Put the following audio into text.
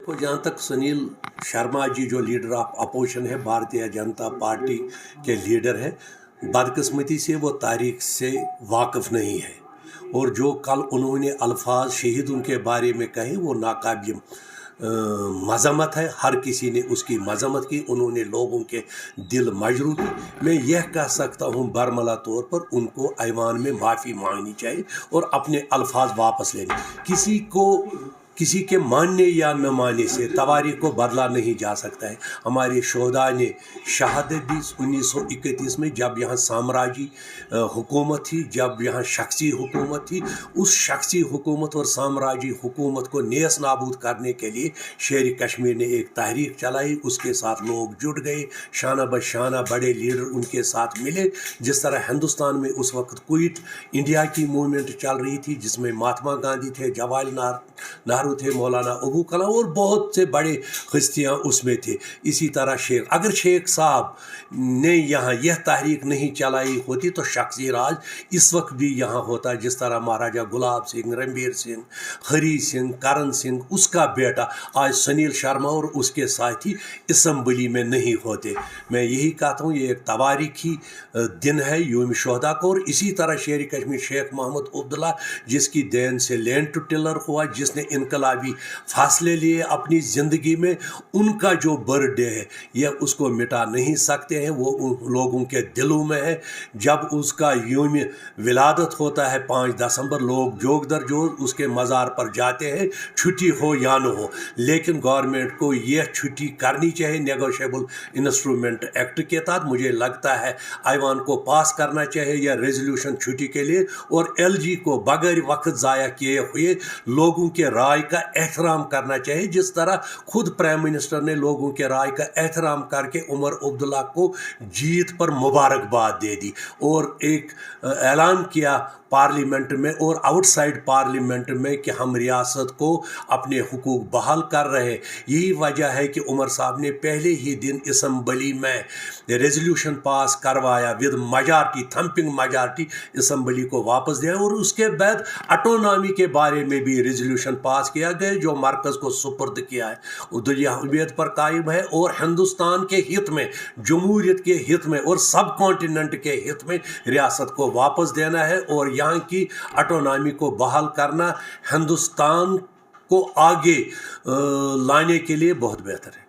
देखो, जहाँ तक सुनील शर्मा जी जो लीडर ऑफ अपोजिशन है, भारतीय जनता पार्टी के लीडर है, बदकिस्मती से वो तारीख से वाकिफ़ नहीं है। और जो कल उन्होंने अल्फाज शहीद उनके बारे में कहे वो नाकाबिल मज़म्मत है। हर किसी ने उसकी मज़म्मत की, उन्होंने लोगों के दिल मजरू की। मैं यह कह सकता हूँ बरमला तौर पर उनको ऐवान में माफ़ी मांगनी चाहिए और अपने अल्फाज वापस लेने। किसी के मानने या न मानने से तवारीख को बदला नहीं जा सकता है। हमारे शोहदा ने शहादत दी 1931 में, जब यहाँ साम्राज्य हुकूमत थी, जब यहाँ शख्सी हुकूमत थी। उस शख्सी हुकूमत और साम्राज्य हुकूमत को नेस नाबूद करने के लिए शेर कश्मीर ने एक तहरीक चलाई, उसके साथ लोग जुट गए, शाना बशाना बड़े लीडर उनके साथ मिले। जिस तरह हिंदुस्तान में उस वक्त क्विट इंडिया की मूवमेंट चल रही थी, जिसमें महात्मा गांधी थे, जवाहरलाल नेहरू थे, मौलाना अबू कलाम और बहुत से बड़े हस्तियाँ उसमें थे। इसी तरह अगर शेख साहब ने यहाँ यह तहरीक नहीं चलाई होती तो शख्सी राज इस वक्त भी यहाँ होता, जिस तरह महाराजा गुलाब सिंह, रणबीर सिंह, हरी सिंह, करण सिंह, उसका बेटा आज सुनील शर्मा और उसके साथी असम्बली में नहीं होते। मैं यही कहता हूँ, ये एक तवारीखी दिन है यूम शोहदा को। और इसी तरह शेर कश्मीर शेख मोहम्मद अब्दुल्ला, जिसकी देन से लैंड टू टिलर हुआ, जिसने इनकलाबी फासले लिए अपनी ज़िंदगी में, उनका जो बर्थडे है यह उसको मिटा नहीं सकते हैं। वो उन लोगों के दिलों में है। जब उसका यूम विलादत होता है 5 दिसंबर, लोग जोग दर जोग उसके मज़ार पर जाते हैं, छुट्टी हो या न हो। लेकिन गवर्नमेंट को यह छुट्टी करनी चाहिए नेगोशिएबल इंस्ट्रूमेंट एक्ट के तहत। मुझे लगता है ऐवान को पास करना चाहिए यह रेजोल्यूशन छुट्टी के लिए, और LG को बगैर वक्त ज़ाया किए हुए लोगों के राय का एहतराम करना चाहिए, जिस तरह खुद प्राइम मिनिस्टर ने लोगों के राय का एहतराम करके उमर अब्दुल्ला को जीत पर मुबारकबाद दे दी और एक ऐलान किया पार्लियामेंट में और आउटसाइड पार्लियामेंट में कि हम रियासत को अपने हुकूक बहाल कर रहे हैं। यही वजह है कि उमर साहब ने पहले ही दिन असम्बली में रेजोल्यूशन पास करवाया with majority, thumping majority, assembly को वापस दिया। और उसके बाद ऑटोनॉमी के बारे में भी रेजोल्यूशन पास किया गया जो मरकज़ को सुपुर्द किया है। उद्देश्य पर कायम है और हिंदुस्तान के हित में, जमहूरियत के हित में और सब कॉन्टिनेंट के हित में रियासत को वापस देना है और यहाँ की ऑटोनॉमी को बहाल करना हिंदुस्तान को आगे लाने के लिए बहुत बेहतर है।